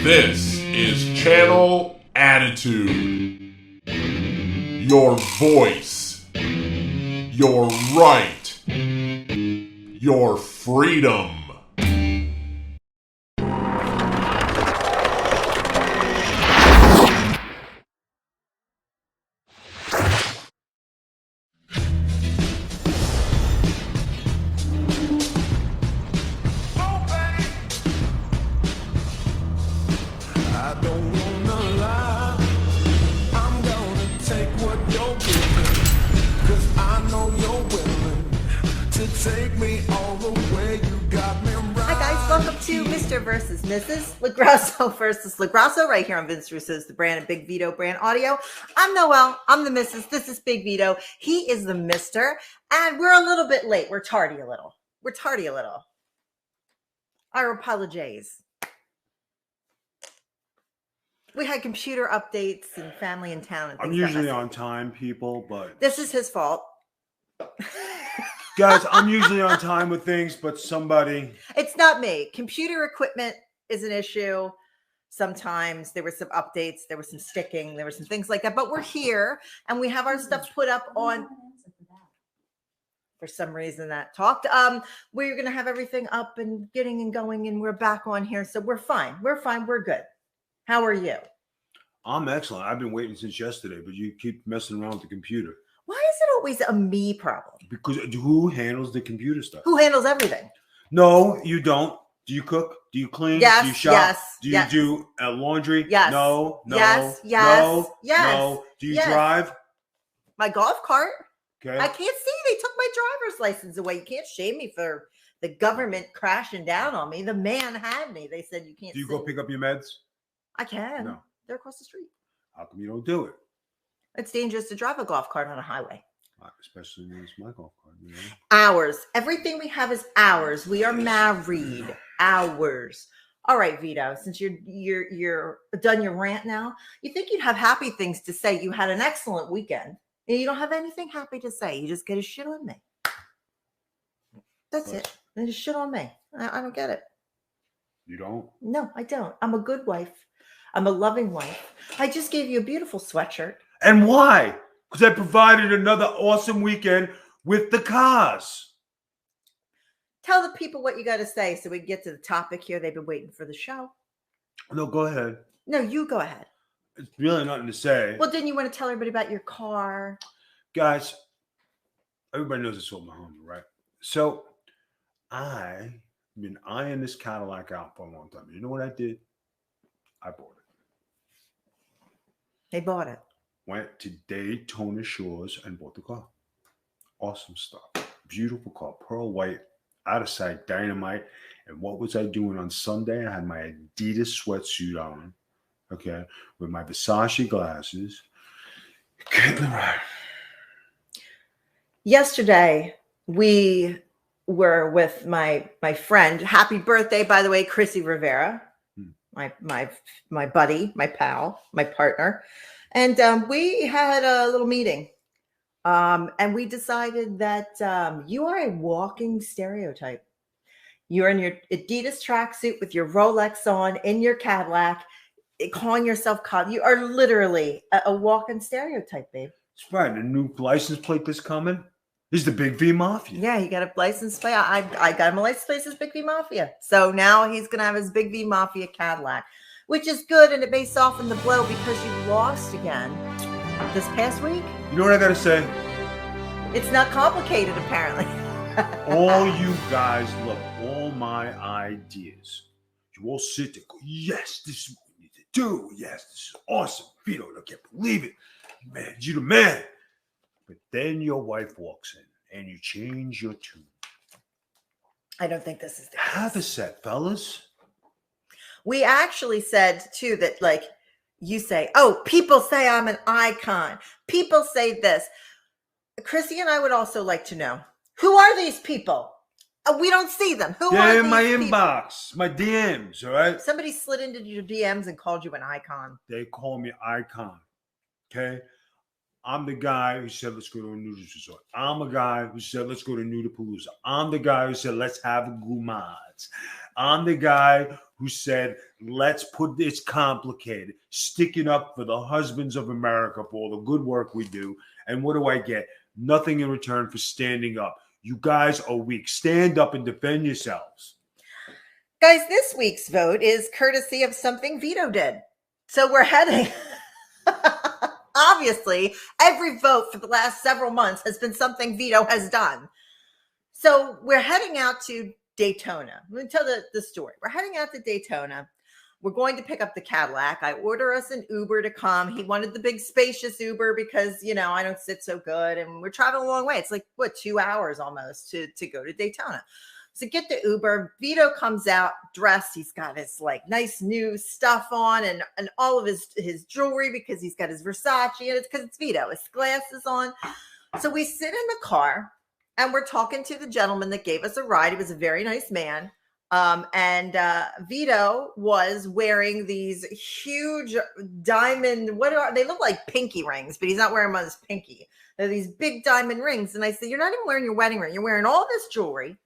This is Channel Attitude. Your voice. Your right. Your freedom. Versus Mrs. Lagrasso versus Lagrasso right here on Vince Russo's The Brand and Big Vito Brand Audio. I'm Noel. I'm the Mrs. This is Big Vito. He is the Mr. And we're a little bit late. We're tardy a little. I apologize. We had computer updates and family in town. And I'm usually on time, people, but this is his fault. Guys, I'm usually on time with things, but somebody... It's not me. Computer equipment is an issue. Sometimes there were some updates, there was some sticking, there were some things like that. But we're here, and we have our stuff put up on... For some reason that talked. We're going to have everything up and getting and going, and we're back on here. So we're fine. We're fine. We're good. How are you? I'm excellent. I've been waiting since yesterday, but you keep messing around with the computer. Why is it always a me problem? Because who handles the computer stuff? Who handles everything? No, you don't. Do you cook? Do you clean? Yes. Do you shop? Yes. Do you do laundry? Yes. No. Yes. No. Do you drive? My golf cart. Okay. I can't see. They took my driver's license away. You can't shame me for the government crashing down on me. The man had me. They said you can't. Do you go pick up your meds? I can. No. They're across the street. How come you don't do it? It's dangerous to drive a golf cart on a highway. Especially when it's my golf cart. You know? Ours. Everything we have is ours. We are married. Ours. All right, Vito, since you're done your rant now, you think you'd have happy things to say. You had an excellent weekend. And you don't have anything happy to say. You just get a shit on me. That's it. And just shit on me. I don't get it. You don't? No, I don't. I'm a good wife. I'm a loving wife. I just gave you a beautiful sweatshirt. And why? Because I provided another awesome weekend with the cars. Tell the people what you got to say so we can get to the topic here. They've been waiting for the show. No, go ahead. No, you go ahead. It's really nothing to say. Well, didn't you want to tell everybody about your car? Guys, everybody knows it's sold my home, right? So I've been eyeing this Cadillac out for a long time. You know what I did? I bought it. They bought it. Went to Daytona Shores and bought the car. Awesome stuff. Beautiful car. Pearl white. Out of sight. Dynamite. And what was I doing on Sunday? I had my Adidas sweatsuit on. Okay. With my Versace glasses. Getting the ride. Yesterday, we were with my friend. Happy birthday, by the way, Chrissy Rivera. My buddy, my pal, my partner. And we had a little meeting. And we decided that you are a walking stereotype. You're in your Adidas tracksuit with your Rolex on in your Cadillac, calling yourself you are literally a walking stereotype, babe. That's right. A new license plate that's coming. He's the Big V Mafia. Yeah, he got a license plate. I got him a license plate as Big V Mafia. So now he's going to have his Big V Mafia Cadillac, which is good. And it may soften the blow because you lost again this past week. You know what I got to say? It's not complicated, apparently. All you guys love all my ideas. You all sit there and go, yes, this is what we need to do. Yes, this is awesome. Vito, I can't believe it. Man, you the man. But then your wife walks in and you change your tune. I don't think this is the case. Have a set, fellas. We actually said, too, that like you say, oh, people say I'm an icon. People say this. Chrissy and I would also like to know, who are these people? We don't see them. They're in my inbox, my DMs, all right? Somebody slid into your DMs and called you an icon. They call me icon, okay? I'm the guy who said, let's go to a nudist resort. I'm a guy who said, let's go to Nudapalooza. I'm the guy who said, let's have gourmets. I'm the guy who said, let's put this complicated, sticking up for the husbands of America for all the good work we do. And what do I get? Nothing in return for standing up. You guys are weak. Stand up and defend yourselves. Guys, this week's vote is courtesy of something Vito did. So we're heading. Obviously, every vote for the last several months has been something Vito has done. So we're heading out to Daytona. Let me tell the story. We're heading out to Daytona. We're going to pick up the Cadillac. I order us an Uber to come. He wanted the big spacious Uber because, I don't sit so good. And we're traveling a long way. It's like, 2 hours almost to go to Daytona. So get the Uber. Vito comes out dressed. He's got his nice new stuff on and all of his jewelry because he's got his Versace and it's because it's Vito. His glasses on. So we sit in the car and we're talking to the gentleman that gave us a ride. He was a very nice man. And Vito was wearing these huge diamond, they look like pinky rings, but he's not wearing them on his pinky. They're these big diamond rings. And I said, you're not even wearing your wedding ring. You're wearing all this jewelry.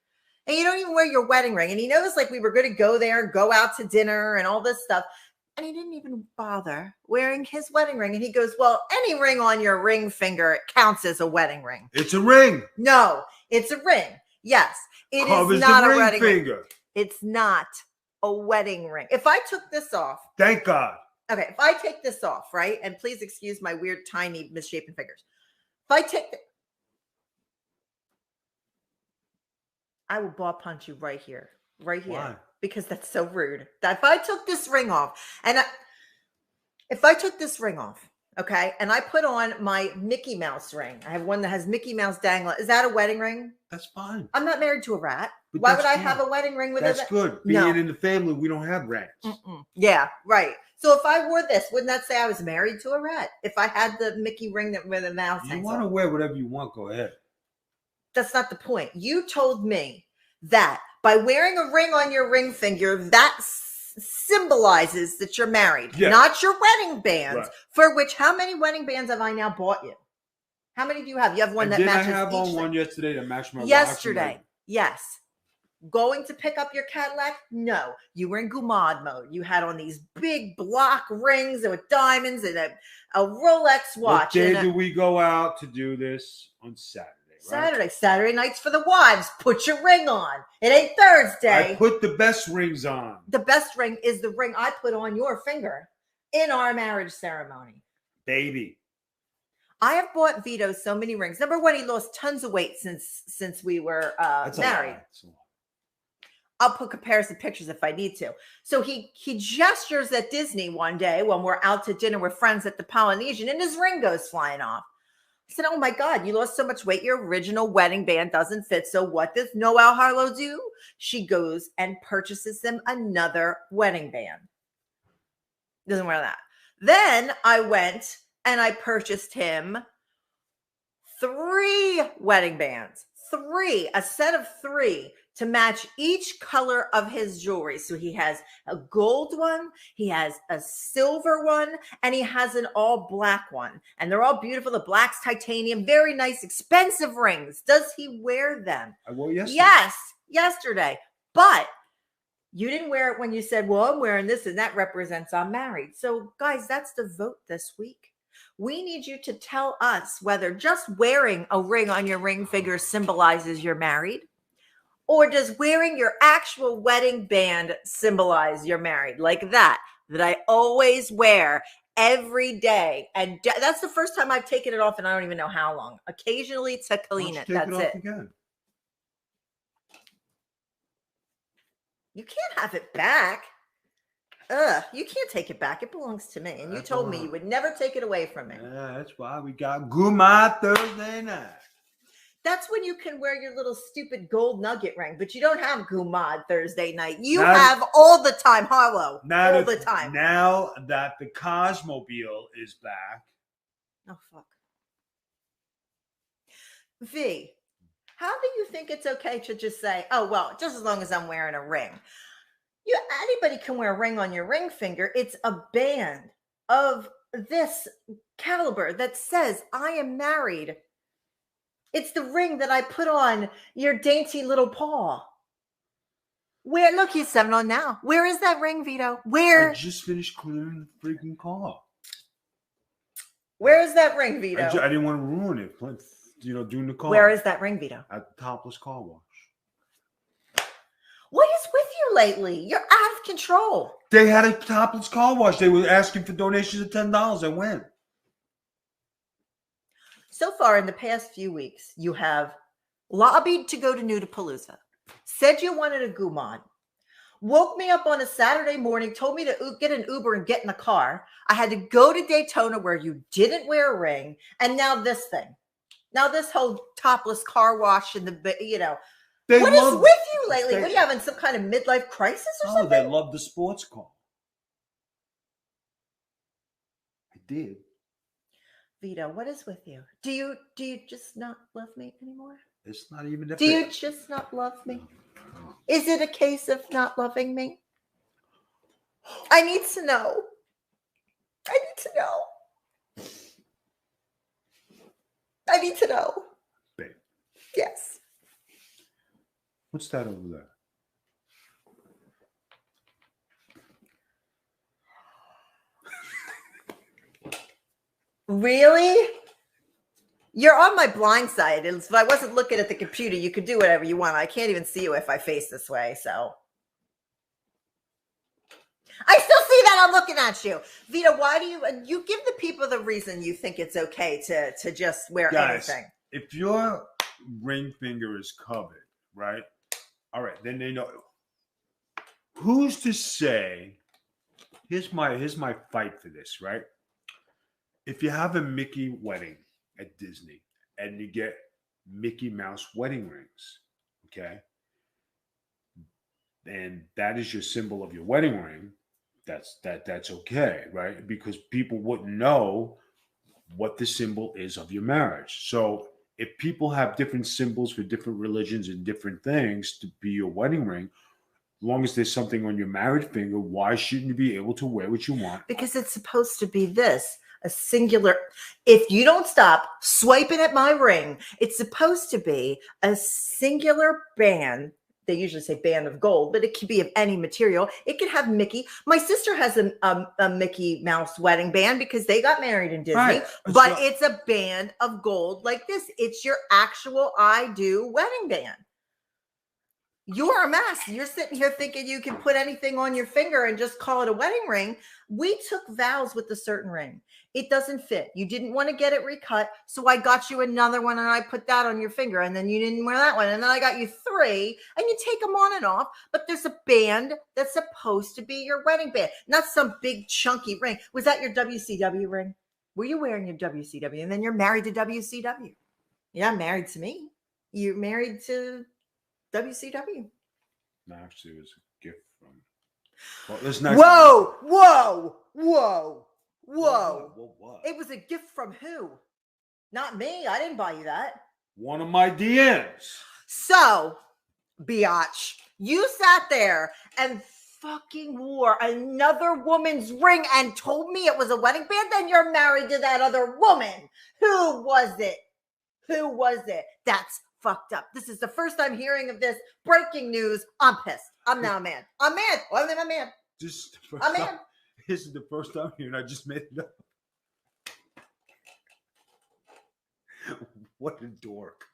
And you don't even wear your wedding ring. And he knows we were going to go there and go out to dinner and all this stuff. And he didn't even bother wearing his wedding ring. And he goes, well, any ring on your ring finger counts as a wedding ring. It's a ring. No, it's a ring. Yes, it is not a wedding ring. It's not a wedding ring. If I took this off. Thank God. Okay, if I take this off, right? And please excuse my weird, tiny, misshapen fingers. If I take I will ball punch you right here. Why? Because that's so rude. That if I took this ring off if I took this ring off, okay, and I put on my Mickey Mouse ring, I have one that has Mickey Mouse dangling. Is that a wedding ring? That's fine. I'm not married to a rat. But why would I have a wedding ring with That's good. Being in the family, we don't have rats. Yeah, right. So if I wore this, wouldn't that say I was married to a rat? If I had the Mickey ring with a mouse. You want to wear whatever you want, go ahead. That's not the point. You told me that by wearing a ring on your ring finger, that symbolizes that you're married, not your wedding bands. Right. For which, how many wedding bands have I now bought you? How many do you have? You have one that matches. Did I have on one yesterday that matched my yesterday? Yes. Going to pick up your Cadillac? No. You were in Gumad mode. You had on these big block rings with diamonds and a Rolex watch. What day do we go out to do this? On Saturday. Right? Saturday nights for the wives. Put your ring on. It ain't Thursday. I put the best rings on. The best ring is the ring I put on your finger in our marriage ceremony. Baby. I have bought Vito so many rings. Number one, he lost tons of weight since we were married. I'll put comparison pictures if I need to. So he gestures at Disney one day when we're out to dinner with friends at the Polynesian and his ring goes flying off. I said, oh my God, you lost so much weight. Your original wedding band doesn't fit. So what does Noel Harlow do? She goes and purchases him another wedding band. Doesn't wear that. Then I went and I purchased him 3 wedding bands. 3, a set of 3 to match each color of his jewelry. So he has a gold one, he has a silver one, and he has an all black one. And they're all beautiful. The black's titanium, very nice, expensive rings. Does he wear them? I wore yesterday. Yes, yesterday. But you didn't wear it when you said, well, I'm wearing this and that represents I'm married. So guys, that's the vote this week. We need you to tell us whether just wearing a ring on your ring finger symbolizes you're married, or does wearing your actual wedding band symbolize you're married? Like that I always wear every day. And that's the first time I've taken it off and I don't even know how long. Occasionally to clean it. That's it. Again? You can't have it back. You can't take it back. It belongs to me. And you told me you would never take it away from me. Yeah, that's why we got Gumad Thursday night. That's when you can wear your little stupid gold nugget ring, but you don't have Gumad Thursday night. You have all the time, Harlow. All the time. Now that the Cosmobile is back. Oh, fuck. V, how do you think it's okay to just say, oh, well, just as long as I'm wearing a ring? Anybody can wear a ring on your ring finger. It's a band of this caliber that says, I am married. It's the ring that I put on your dainty little paw. Where? Look, he's 7 on now. Where is that ring, Vito? Where? I just finished cleaning the freaking car. Where is that ring, Vito? I didn't want to ruin it. Doing the car. Where is that ring, Vito? At the Topless Car Wash. What is with you lately? You're out of control. They had a Topless Car Wash. They were asking for donations of $10. I went. So far in the past few weeks, you have lobbied to go to Nudapalooza, said you wanted a Gumon, woke me up on a Saturday morning, told me to get an Uber and get in a car. I had to go to Daytona where you didn't wear a ring. And now this thing. Now this whole topless car wash and what is with you lately? What are you having, some kind of midlife crisis or something? They love the sports car. I did. Vito, what is with you? Do you just not love me anymore? It's not even. Do you just not love me? Is it a case of not loving me? I need to know. I need to know. I need to know. Babe. Yes. What's that over there? Really? You're on my blind side. If I wasn't looking at the computer, you could do whatever you want. I can't even see you if I face this way, so. I still see that I'm looking at you. Vito, why do you give the people the reason you think it's okay to just wear anything? If your ring finger is covered, right? All right, then they know. Who's to say? Here's my fight for this, right? If you have a Mickey wedding at Disney and you get Mickey Mouse wedding rings, okay? And that is your symbol of your wedding ring, that's okay, right? Because people wouldn't know what the symbol is of your marriage. So if people have different symbols for different religions and different things to be your wedding ring, as long as there's something on your married finger, why shouldn't you be able to wear what you want? Because it's supposed to be this. A singular. If you don't stop swiping at my ring, it's supposed to be a singular band. They usually say band of gold, but it could be of any material. It could have Mickey. My sister has a Mickey Mouse wedding band because they got married in Disney, right. But it's a band of gold like this. It's your actual I do wedding band. You're a mess. You're sitting here thinking you can put anything on your finger and just call it a wedding ring. We took vows with a certain ring. It doesn't fit. You didn't want to get it recut, so I got you another one and I put that on your finger, and then you didn't wear that one, and then I got you 3, and you take them on and off, but there's a band that's supposed to be your wedding band, not some big chunky ring. Was that your WCW ring? Were you wearing your WCW, and then you're married to WCW? You're not married to me. You're married to WCW. No, actually, it was a gift from. Well, let's not. Whoa! What? It was a gift from who? Not me. I didn't buy you that. One of my DMs. So, biatch, you sat there and fucking wore another woman's ring and told me it was a wedding band. Then you're married to that other woman. Who was it? That's fucked up. This is the first time hearing of this. Breaking news. I'm pissed. I'm now mad. I'm mad. I'm mad. I'm mad. This is the first time here, and I just made it up. What a dork.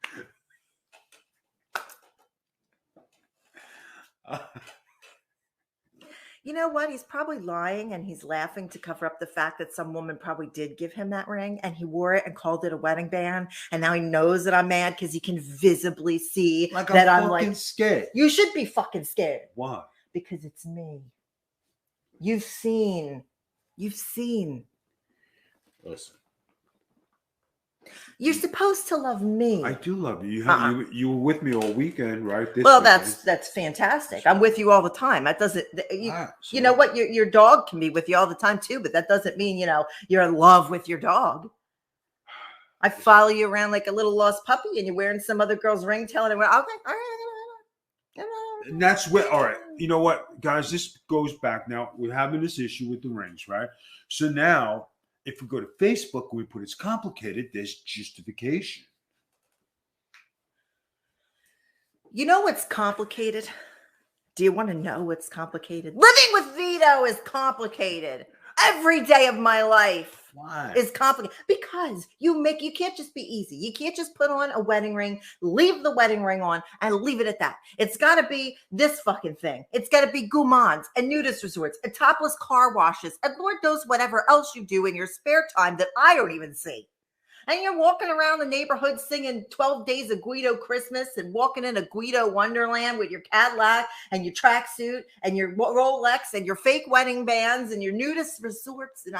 You know what? He's probably lying, and he's laughing to cover up the fact that some woman probably did give him that ring, and he wore it and called it a wedding band. And now he knows that I'm mad because he can visibly see that I'm like scared. You should be fucking scared. Why? Because it's me. You've seen. Listen. You're supposed to love me. I do love you. You were with me all weekend, right? That's fantastic. I'm with you all the time. That doesn't. You know what? Your dog can be with you all the time too, but that doesn't mean you're in love with your dog. I follow you around like a little lost puppy, and you're wearing some other girl's ring, telling her, "Okay, all right." And that's where. All right. You know what, guys? This goes back. Now we're having this issue with the rings, right? So now, if we go to Facebook and we put it's complicated, there's justification. You know what's complicated? Do you want to know what's complicated? Living with Vito is complicated. Every day of my life is complicated because you can't just be easy. You can't just put on a wedding ring, leave the wedding ring on, and leave it at that. It's got to be this fucking thing. It's got to be gourmands and nudist resorts and topless car washes and Lord knows whatever else you do in your spare time that I don't even see. And you're walking around the neighborhood singing 12 Days of Guido Christmas and walking in a Guido Wonderland with your Cadillac and your tracksuit and your Rolex and your fake wedding bands and your nudist resorts. And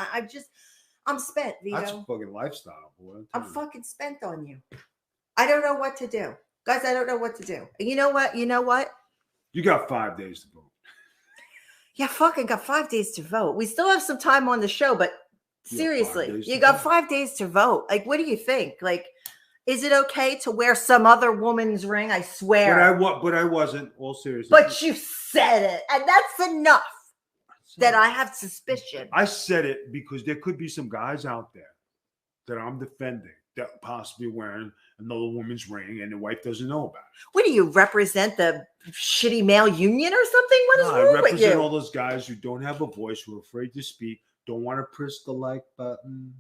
I'm spent, Vito. That's a fucking lifestyle, boy. I'm fucking spent on you. I don't know what to do. Guys, I don't know what to do. And you know what? You got 5 days to vote. Yeah, fucking got 5 days to vote. We still have some time on the show, but seriously, you got 5 days to vote. Like, what do you think? Like, is it okay to wear some other woman's ring? I swear. But I wasn't. All seriously. But you said it, and that's enough that I have suspicion. I said it because there could be some guys out there that I'm defending that possibly wearing another woman's ring and the wife doesn't know about it. What do you represent, the shitty male union or something? What is wrong with you? I represent all those guys who don't have a voice, who are afraid to speak, don't want to press the like button.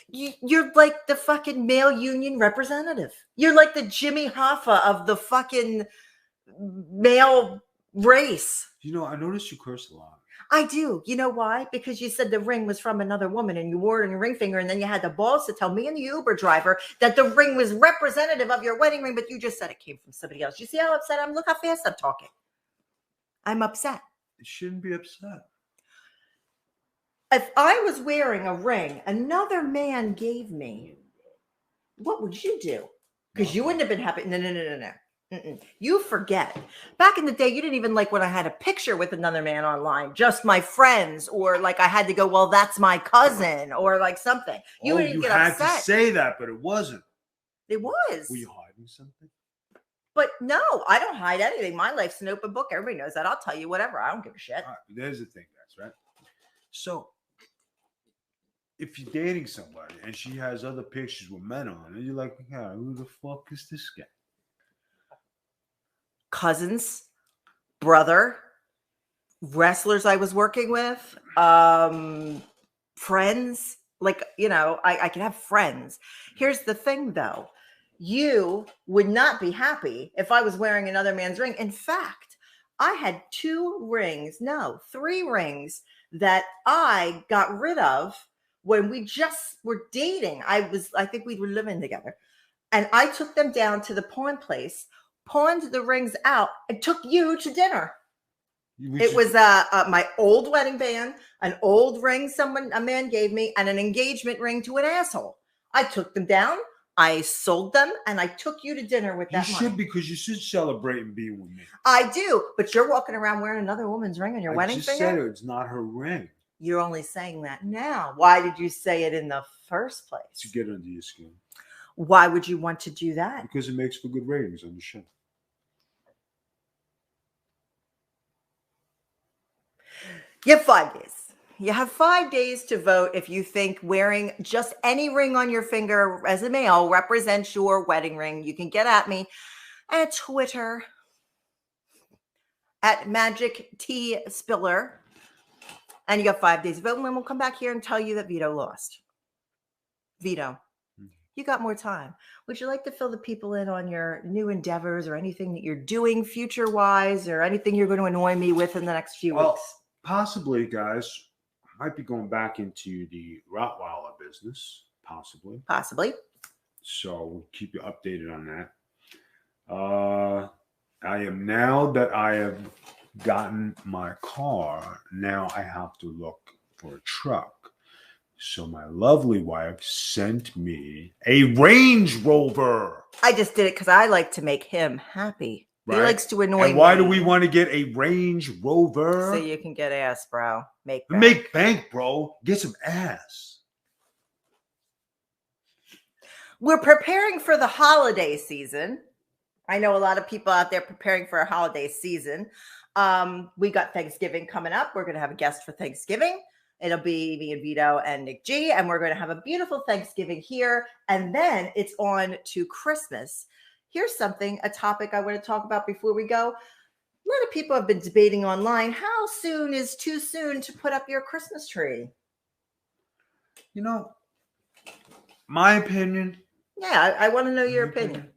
You're like the fucking male union representative. You're like the Jimmy Hoffa of the fucking male race. You know, I noticed you curse a lot. I do. You know why? Because you said the ring was from another woman and you wore it on your ring finger, and then you had the balls to tell me and the Uber driver that the ring was representative of your wedding ring, but you just said it came from somebody else. You see how upset I'm? Look how fast I'm talking. I'm upset. You shouldn't be upset. If I was wearing a ring another man gave me, what would you do? Because you wouldn't have been happy. No. You forget. Back in the day, you didn't even like when I had a picture with another man online, just my friends, or like I had to go, well, that's my cousin, or like something. You wouldn't get upset. You had to say that, but it wasn't. It was. Were you hiding something? But no, I don't hide anything. My life's an open book. Everybody knows that. I'll tell you whatever. I don't give a shit. All right, there's the thing, guys, right? So, if you're dating somebody and she has other pictures with men on it, you're like, yeah, who the fuck is this guy? Cousins, brother, wrestlers I was working with, friends. Like, you know, I can have friends. Here's the thing, though. You would not be happy if I was wearing another man's ring. In fact, I had 3 rings that I got rid of when we just were dating. I think we were living together, and I took them down to the pawn place, pawned the rings out, and took you to dinner. It was my old wedding band, an old ring a man gave me, and an engagement ring to an asshole. I took them down, I sold them, and I took you to dinner with that money. You should, because you should celebrate and be with me. I do, but you're walking around wearing another woman's ring on your wedding finger? I just said it's not her ring. You're only saying that now. Why did you say it in the first place? To get under your skin. Why would you want to do that? Because it makes for good ratings on the show. You have 5 days. You have 5 days to vote if you think wearing just any ring on your finger as a male represents your wedding ring. You can get at me at Twitter at Magic T Spiller. And you got 5 days to vote, and then we'll come back here and tell you that Vito lost. Vito, you got more time. Would you like to fill the people in on your new endeavors or anything that you're doing future-wise, or anything you're going to annoy me with in the next few weeks? Possibly, guys. I might be going back into the Rottweiler business. Possibly. So we'll keep you updated on that. Now that I have gotten my car, now I have to look for a truck. So my lovely wife sent me a Range Rover. I just did it because I like to make him happy. Right? He likes to annoy me. And why do we want to get a Range Rover? So you can get ass, bro. Make bank, bro. Get some ass. We're preparing for the holiday season. I know a lot of people out there preparing for a holiday season. We got Thanksgiving coming up. We're going to have a guest for Thanksgiving. It'll be me and Vito and Nick G, and we're going to have a beautiful Thanksgiving here. And then it's on to Christmas. Here's a topic I want to talk about before we go. A lot of people have been debating online, how soon is too soon to put up your Christmas tree? You know, my opinion. Yeah, I want to know your opinion.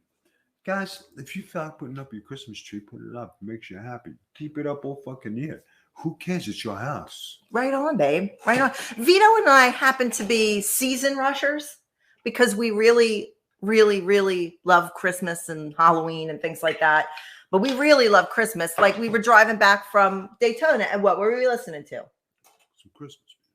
Guys, if you feel like putting up your Christmas tree, put it up. It makes you happy. Keep it up all fucking year. Who cares? It's your house. Right on, babe. Right on. Vito and I happen to be season rushers because we really, really, really love Christmas and Halloween and things like that. But we really love Christmas. Like we were driving back from Daytona, and what were we listening to? Some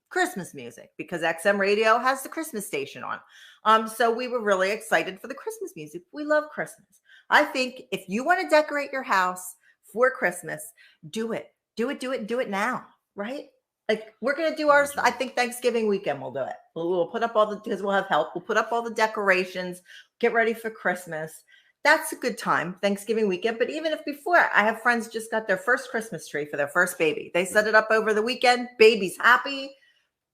Christmas music, because XM Radio has the Christmas station on. So we were really excited for the Christmas music. We love Christmas. I think if you want to decorate your house for Christmas, do it. Do it now, right? Like we're going to do ours. I think Thanksgiving weekend we'll do it. We'll put up because we'll have help. We'll put up all the decorations, get ready for Christmas. That's a good time, Thanksgiving weekend. But even if before, I have friends just got their first Christmas tree for their first baby. They set it up over the weekend. Baby's happy.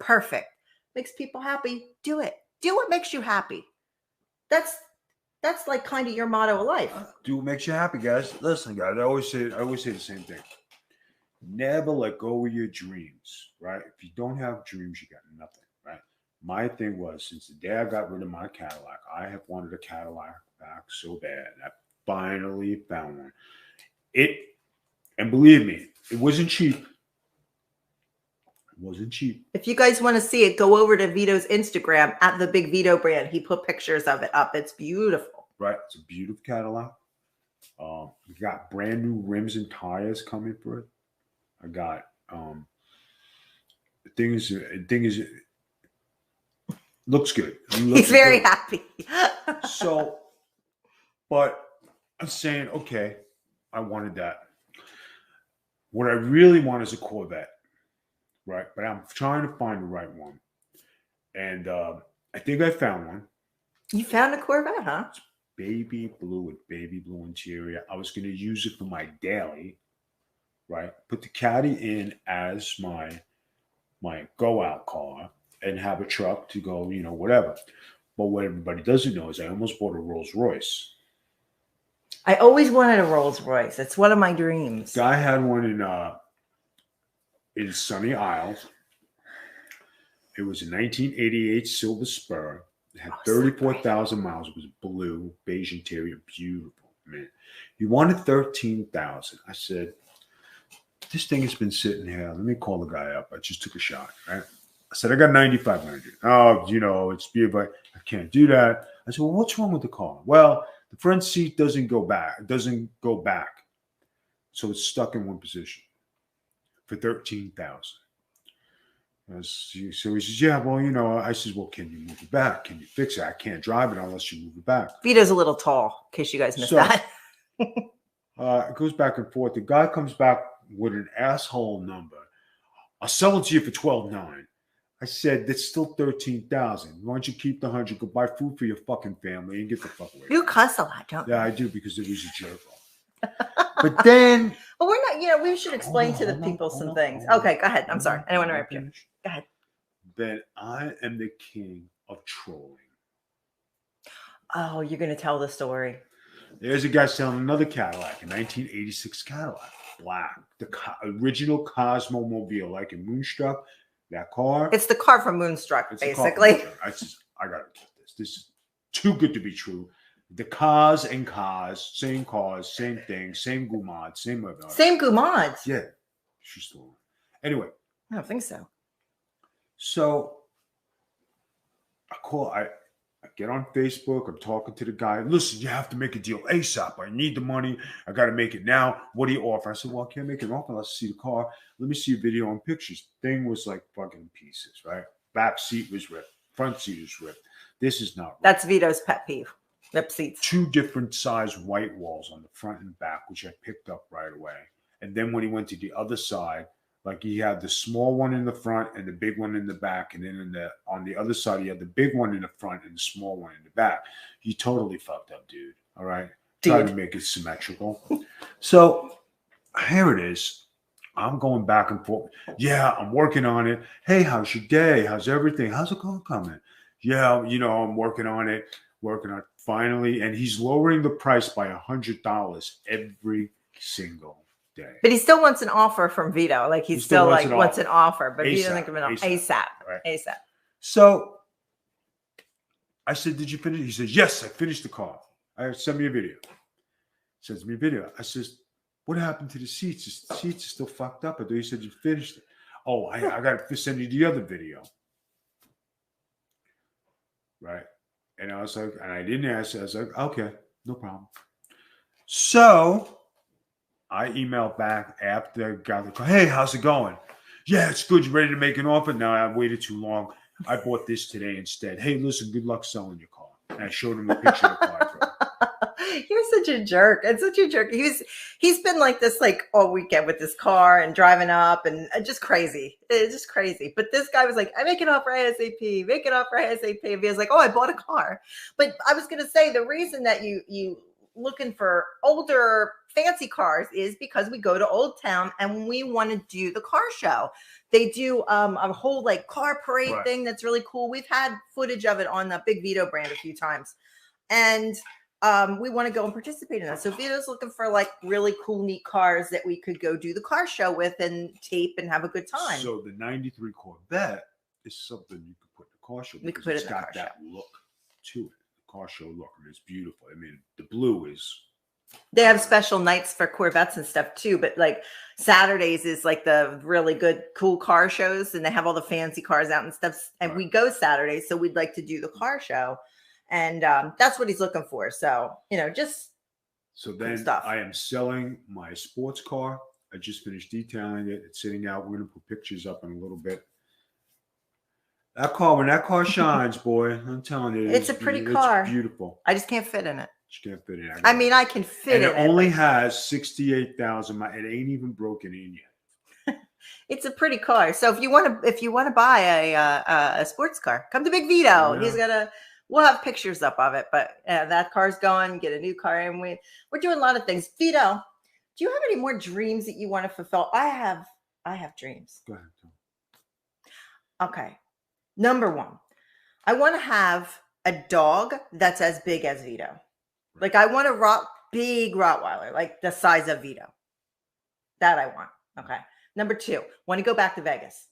Perfect. Makes people happy. Do it. Do what makes you happy. That's like kind of your motto of life. Do what makes you happy, guys. Listen, guys, I always say the same thing. Never let go of your dreams, right? If you don't have dreams, you got nothing, right? My thing was, since the day I got rid of my Cadillac, I have wanted a Cadillac back so bad. I finally found one. And believe me, it wasn't cheap. It wasn't cheap. If you guys want to see it, go over to Vito's Instagram at the Big Vito brand. He put pictures of it up. It's beautiful. Right. It's a beautiful Cadillac. We got brand new rims and tires coming for it. I got the thing is looks good. He's very happy. So, but I'm saying, okay, I wanted that. What I really want is a Corvette, right? But I'm trying to find the right one. And I think I found one. You found a Corvette, huh? It's baby blue with baby blue interior. I was going to use it for my daily, right? Put the Caddy in as my go out car and have a truck to go, whatever. But what everybody doesn't know is I almost bought a Rolls Royce. I always wanted a Rolls Royce. It's one of my dreams. Guy had one in Sunny Isles. It was a 1988 Silver Spur. It had 34,000 miles. It was blue, beige interior, beautiful, man. He wanted 13,000. I said, this thing has been sitting here. Let me call the guy up. I just took a shot, right? I said, I got 9,500. Oh, it's beautiful. I can't do that. I said, well, what's wrong with the car? Well, the front seat doesn't go back. It doesn't go back. So it's stuck in one position for 13,000. So he says, yeah, well, I says, well, can you move it back? Can you fix it? I can't drive it unless you move it back. Vito's a little tall, in case you guys missed that. It goes back and forth. The guy comes back with an asshole number. I'll sell it to you for $12,900. I said, that's still 13,000. Why don't you keep the 100? Go buy food for your fucking family and get the fuck away. You cuss a lot, don't you? Yeah, I do, because it was a jerk off. But then... But we're not, we should explain to the people some things. Okay, go ahead. I'm sorry. I don't want to interrupt you. Go ahead. Then I am the king of trolling. Oh, you're going to tell the story. There's a guy selling another Cadillac, a 1986 Cadillac, black, the original COSMO mobile, like in Moonstruck. That car. It's the car from Moonstruck, basically. I gotta get this. This is too good to be true. The cars, same thing, same Gumad, same everything. Same Gumad? Yeah. She's still on. Anyway. I don't think so. So I get on Facebook. I'm talking to the guy. Listen, you have to make a deal ASAP. I need the money. I got to make it now. What do you offer? I said, well, I can't make an offer unless I see the car. Let me see a video and pictures. Thing was like fucking pieces, right? Back seat was ripped. Front seat was ripped. This is not right. That's Vito's pet peeve. Rip seats. 2 different size white walls on the front and back, which I picked up right away. And then when he went to the other side, like he had the small one in the front and the big one in the back. And then on the other side, he had the big one in the front and the small one in the back. He totally fucked up, dude. All right. Tried to make it symmetrical. So here it is. I'm going back and forth. Yeah, I'm working on it. Hey, how's your day? How's everything? How's it going coming? Yeah, I'm working on it. Finally. And he's lowering the price by $100 every single day. But he still wants an offer from Vito. Like he still like wants an offer, but Vito doesn't give an offer. ASAP. Right. ASAP. So I said, "Did you finish?" He says, "Yes, I finished the car. I sent me a video." Sends me a video. I says, "What happened to the seats? The seats are still fucked up." I thought you said you finished it. Oh, I got to send you the other video. Right. And I was like, and I didn't ask. I was like, okay, no problem. So I emailed back after I got the car. Hey, how's it going? Yeah, it's good. You ready to make an offer? No, I waited too long. I bought this today instead. Hey, listen, good luck selling your car. And I showed him a picture of the car. You're such a jerk. It's such a jerk. He's been like this like all weekend with his car and driving up and just crazy. It's just crazy. But this guy was like, I make it offer ASAP, make it offer ASAP. And he was like, oh, I bought a car. But I was gonna say the reason that you looking for older fancy cars is because we go to Old Town and we want to do the car show. They do a whole like car parade thing that's really cool. We've had footage of it on the Big Vito brand a few times. And we want to go and participate in that. So Vito's looking for like really cool, neat cars that we could go do the car show with and tape and have a good time. So the 93 Corvette is something you could put in the car show. We could put it in the car show. It's got that show. look to it. The car show look. And it's beautiful. I mean, the blue is... They have special nights for Corvettes and stuff too, but like Saturdays is like the really good, cool car shows, and they have all the fancy cars out and stuff. And we go Saturdays, so we'd like to do the car show. And that's what he's looking for. So, just so then stuff. I am selling my sports car. I just finished detailing it. It's sitting out. We're going to put pictures up in a little bit. When that car shines, boy, I'm telling you. It's a pretty car. It's beautiful. I just can't fit in it. You can't fit in it. I mean, I can fit in it. And it only has 68,000 miles. It ain't even broken in yet. It's a pretty car. So if you want to buy a sports car, come to Big Vito. Yeah. We'll have pictures up of it, but that car's gone. Get a new car, and we're doing a lot of things. Vito, do you have any more dreams that you want to fulfill? I have dreams. Go ahead, Tom. Okay. Number one, I want to have a dog that's as big as Vito. Like I want a big Rottweiler, like the size of Vito. That I want. Okay. Number two, want to go back to Vegas.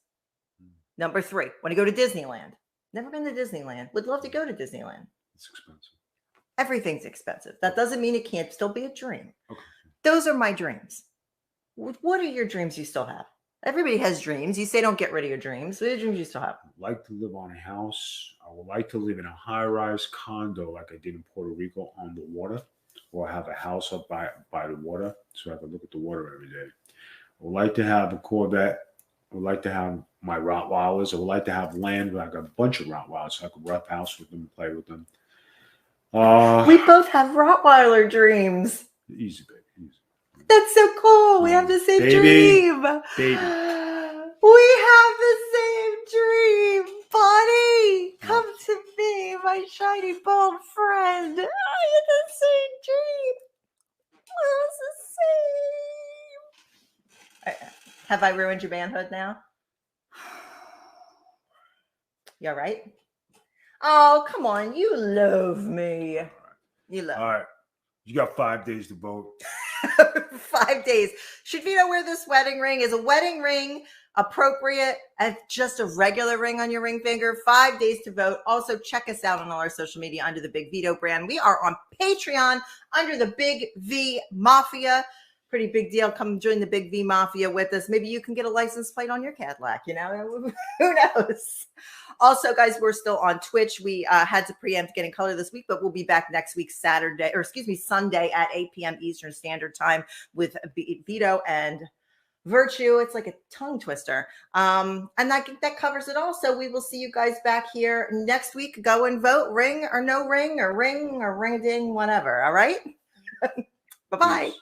Number three, want to go to Disneyland. Never been to Disneyland. Would love to go to Disneyland. It's expensive. Everything's expensive. That doesn't mean it can't still be a dream. Okay. Those are my dreams. What are your dreams you still have? Everybody has dreams. You say don't get rid of your dreams. What are your dreams you still have? I would like to live on a house. I would like to live in a high-rise condo like I did in Puerto Rico on the water, or have a house up by the water so I can look at the water every day. I would like to have a Corvette. I would like to have my Rottweilers. I would like to have land like a bunch of Rottweilers so I could rough house with them and play with them. We both have Rottweiler dreams. Easy, baby. Easy. That's so cool. We have the same dream. Baby. We have the same dream, buddy. Come to me, my shiny bald friend. I have the same dream. It's the same. Have I ruined your manhood now? You all right? Oh, come on. You love me. You love me. All right. You got 5 days to vote. 5 days. Should Vito wear this wedding ring? Is a wedding ring appropriate as just a regular ring on your ring finger? 5 days to vote. Also, check us out on all our social media under the Big Vito brand. We are on Patreon under the Big V Mafia. Pretty big deal. Come join the Big V Mafia with us. Maybe you can get a license plate on your Cadillac. Who knows? Also, guys, we're still on Twitch. We had to preempt Getting Color this week, but we'll be back next week, Sunday at 8 p.m. Eastern Standard Time with Vito and Virtue. It's like a tongue twister. And that covers it all. So we will see you guys back here next week. Go and vote. Ring or no ring, or ring a ding, whatever. All right? Bye-bye. Yes.